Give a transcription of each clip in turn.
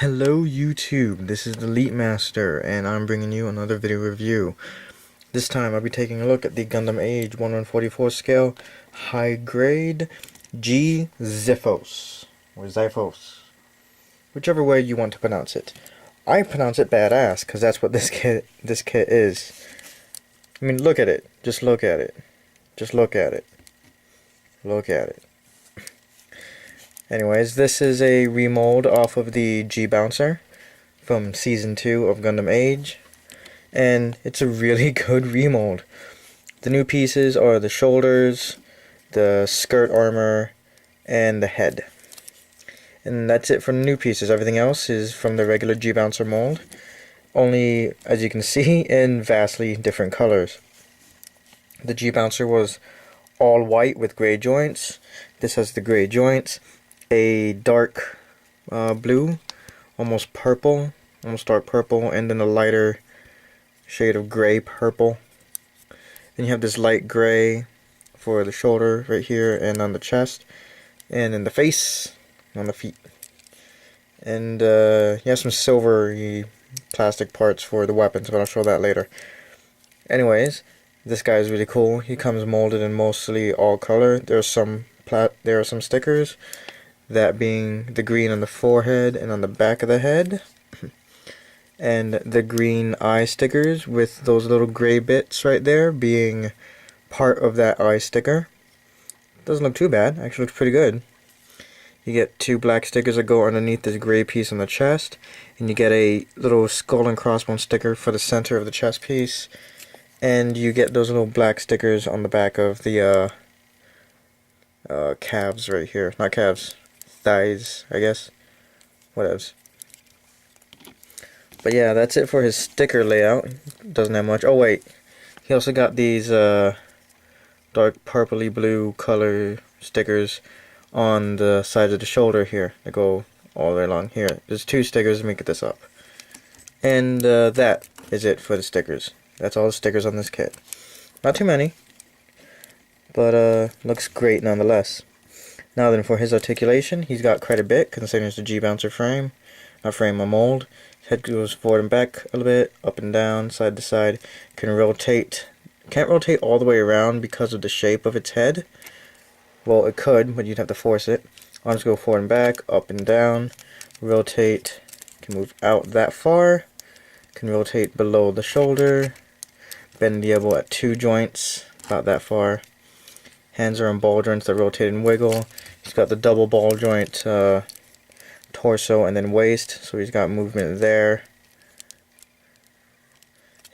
Hello YouTube, this is the Elite Master, and I'm bringing you another video review. This time I'll be taking a look at the Gundam Age 1144 scale high grade G-Xiphos, or Xiphos, whichever way you want to pronounce it. I pronounce it badass, because that's what this kit is. I mean, look at it, just look at it, just look at it, look at it. Anyways, this is a remold off of the G-Bouncer from Season 2 of Gundam Age, and it's a really good remold. The new pieces are the shoulders, the skirt armor, and the head. And that's it for the new pieces. Everything else is from the regular G-Bouncer mold, only, as you can see, in vastly different colors. The G-Bouncer was all white with gray joints. This has the gray joints. A dark blue, almost purple, almost dark purple, and then a lighter shade of gray purple. Then you have this light gray for the shoulder right here and on the chest, and in the face, on the feet. And you have some silvery plastic parts for the weapons, but I'll show that later. Anyways, this guy is really cool. He comes molded in mostly all color. There are some stickers. That being the green on the forehead and on the back of the head, and the green eye stickers with those little gray bits right there being part of that eye sticker. Doesn't look too bad, actually looks pretty good. You get two black stickers that go underneath this gray piece on the chest, and you get a little skull and crossbone sticker for the center of the chest piece, and you get those little black stickers on the back of the calves right here. Not calves. Thighs, I guess. Whatevs. But yeah, that's it for his sticker layout. Doesn't have much. Oh wait, he also got these dark purpley blue color stickers on the sides of the shoulder here. They go all the way along here. There's two stickers. Let me get this up. And that is it for the stickers. That's all the stickers on this kit. Not too many, but looks great nonetheless. Now then, for his articulation, he's got quite a bit, considering it's the G-Bouncer frame. Not frame, a mold. His head goes forward and back a little bit, up and down, side to side. Can rotate. Can't rotate all the way around because of the shape of its head. Well, it could, but you'd have to force it. Arms go forward and back, up and down. Rotate. Can move out that far. Can rotate below the shoulder. Bend the elbow at two joints, about that far. Hands are on ball joints that rotate and wiggle. He's got the double ball joint torso and then waist, so he's got movement there.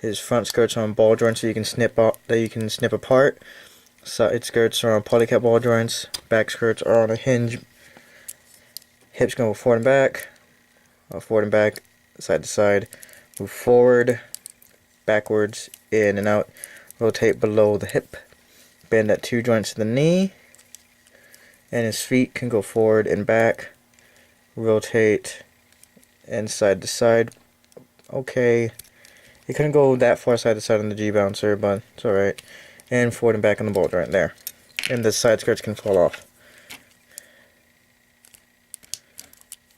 His front skirts are on ball joints, so you can snip apart. Side skirts are on polycap ball joints. Back skirts are on a hinge. Hips go forward and back, side to side. Move forward, backwards, in and out. Rotate below the hip. Bend at two joints of the knee, and his feet can go forward and back, rotate, and side to side. Okay, he couldn't go that far side to side on the G-Bouncer, but it's alright. And forward and back on the ball joint there. And the side skirts can fall off.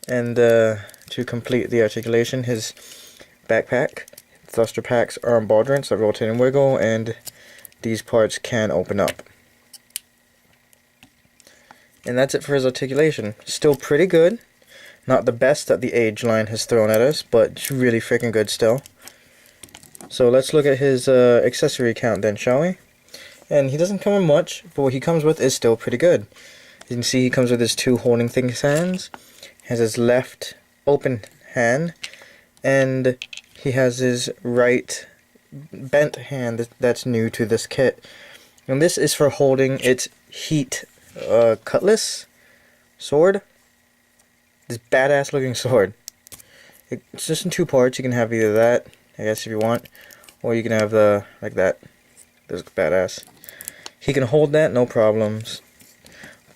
And to complete the articulation, his backpack, thruster packs are on ball joints that rotate and wiggle, and these parts can open up. And that's it for his articulation. Still pretty good. Not the best that the Age line has thrown at us, but it's really freaking good still. So let's look at his accessory count then, shall we? And he doesn't come with much, but what he comes with is still pretty good. You can see he comes with his two holding things hands. He has his left open hand, and he has his right bent hand that's new to this kit, and this is for holding its heat cutlass sword. This badass looking sword. It's just in two parts. You can have either that, I guess, if you want, or you can have the like that. This looks badass. He can hold that, no problems.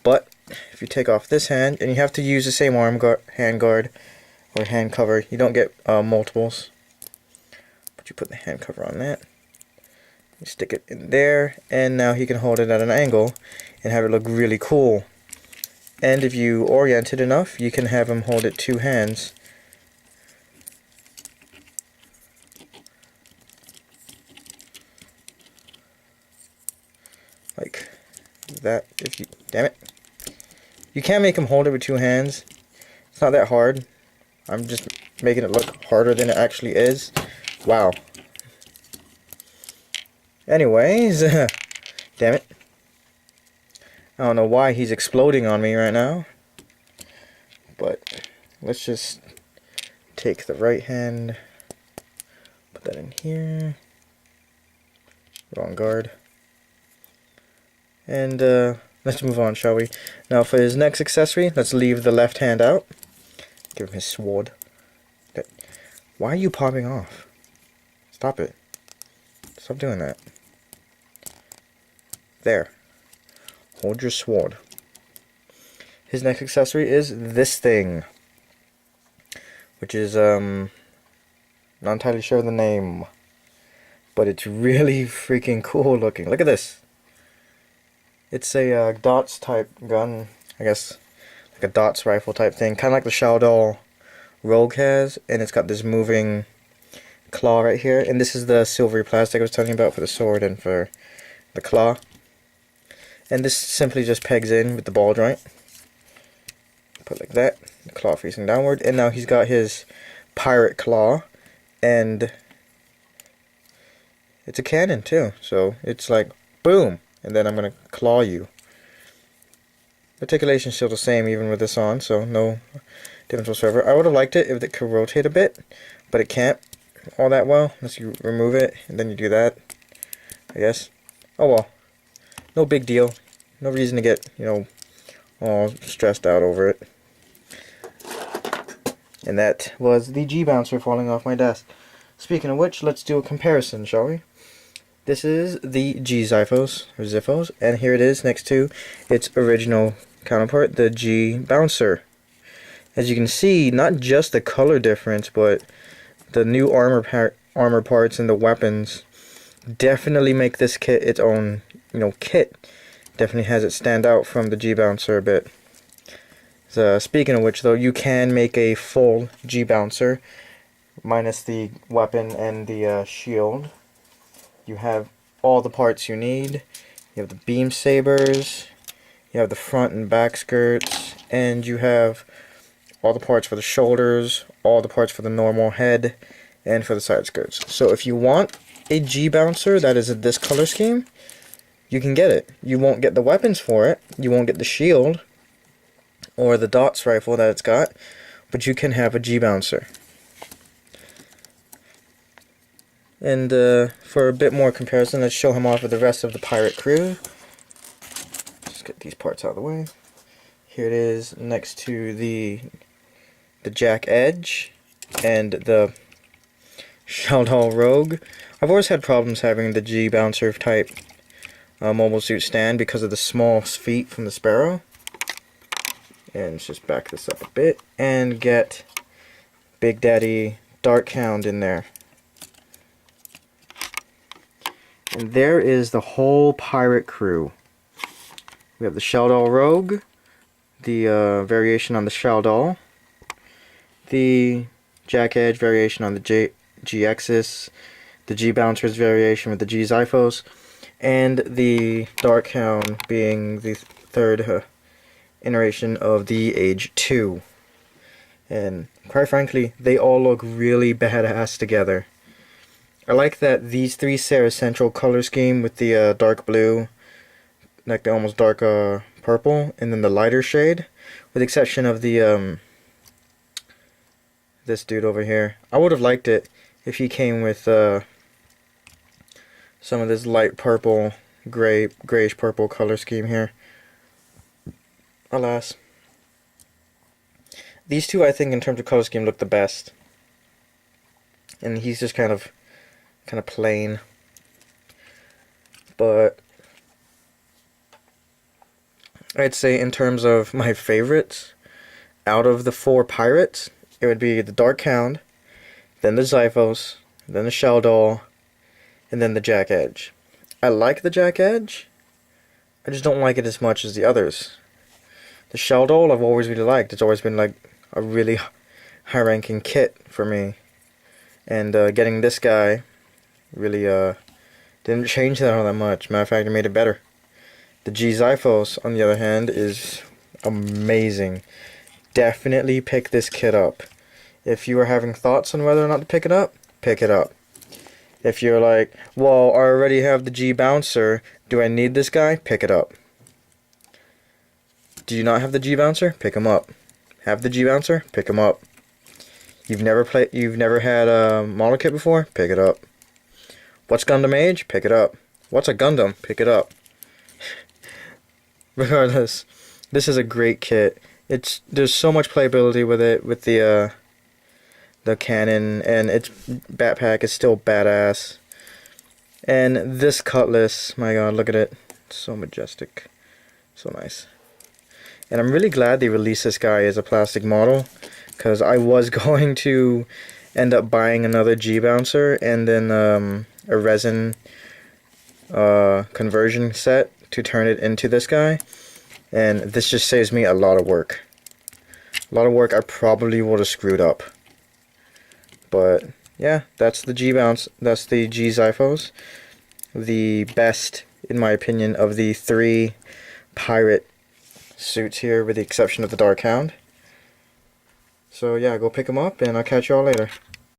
But if you take off this hand, and you have to use the same hand guard or hand cover, you don't get multiples. You put the hand cover on that, you stick it in there, and now he can hold it at an angle and have it look really cool. And if you orient it enough, you can have him hold it two hands that. If you, damn it. You can make him hold it with 2 hands. It's not that hard. I'm just making it look harder than it actually is. Wow. Anyways, damn it. I don't know why he's exploding on me right now. But let's just take the right hand, put that in here. Wrong guard. And let's move on, shall we? Now for his next accessory, let's leave the left hand out. Give him his sword. Why are you popping off? Stop it. Stop doing that. There. Hold your sword. His next accessory is this thing, which is not entirely sure of the name, but it's really freaking cool looking. Look at this. It's a dots type gun, I guess, like a dots rifle type thing, kind of like the Shadow Rogue has, and it's got this moving claw right here, and this is the silvery plastic I was telling you about for the sword and for the claw. And this simply just pegs in with the ball joint. Put like that, the claw facing downward, and now he's got his pirate claw, and it's a cannon too, so it's like boom, and then I'm gonna claw you. Articulation is still the same even with this on, so no difference whatsoever. I would have liked it if it could rotate a bit, but it can't all that well unless you remove it and then you do that, I guess. Oh well, no big deal, no reason to get, you know, all stressed out over it. And that was the G-Bouncer falling off my desk. Speaking of which, let's do a comparison, shall we? This is the G-Xiphos, or Xiphos, and here it is next to its original counterpart, the G-Bouncer. As you can see, not just the color difference, but the new armor parts and the weapons definitely make this kit its own, you know, kit. Definitely has it stand out from the G-Bouncer a bit. So, speaking of which, though, you can make a full G-Bouncer minus the weapon and the shield. You have all the parts you need. You have the beam sabers, you have the front and back skirts, and you have all the parts for the shoulders, all the parts for the normal head, and for the side skirts. So if you want a G-Bouncer that is this color scheme, you can get it. You won't get the weapons for it, you won't get the shield, or the dots rifle that it's got, but you can have a G-Bouncer. And for a bit more comparison, let's show him off with the rest of the pirate crew. Just get these parts out of the way. Here it is next to the Jack Edge and the Shadow Rogue. I've always had problems having the G-Bouncer type mobile suit stand because of the small feet from the Sparrow. And let's just back this up a bit and get Big Daddy Darkhound in there. And there is the whole pirate crew. We have the Shadow Rogue, the variation on the Shadow, the Jack Edge variation on the G-Xiphos, the G-Bouncer's variation with the G-Xiphos, and the Darkhound being the third iteration of the Age 2. And quite frankly, they all look really badass together. I like that these three share a central color scheme with the dark blue, like the almost dark purple, and then the lighter shade, with the exception of the this dude over here. I would have liked it if he came with some of this light purple, grayish purple color scheme here. Alas. These two, I think, in terms of color scheme, look the best. And he's just kind of plain. But I'd say in terms of my favorites, out of the 4 pirates, it would be the Darkhound, then the Xiphos, then the Shadow, and then the Jack Edge. I like the Jack Edge, I just don't like it as much as the others. The Shadow I've always really liked. It's always been like a really high-ranking kit for me. And getting this guy really didn't change that all that much. Matter of fact, it made it better. The G-Xiphos, on the other hand, is amazing. Definitely pick this kit up. If you are having thoughts on whether or not to pick it up, pick it up. If you're like, well, I already have the G-Bouncer, do I need this guy? Pick it up. Do you not have the G-Bouncer? Pick him up. Have the G-Bouncer? Pick him up. You've never had a model kit before? Pick it up. What's Gundam Age? Pick it up. What's a Gundam? Pick it up. Regardless, this is a great kit. There's so much playability with it, with the cannon, and its backpack is still badass. And this cutlass, my god, look at it. It's so majestic. So nice. And I'm really glad they released this guy as a plastic model, because I was going to end up buying another G-Bouncer and then a resin conversion set to turn it into this guy. And this just saves me a lot of work. A lot of work I probably would have screwed up. But yeah, that's the that's the G-Xiphos. The best, in my opinion, of the 3 pirate suits here, with the exception of the Dark Hound. So yeah, go pick them up, and I'll catch y'all later.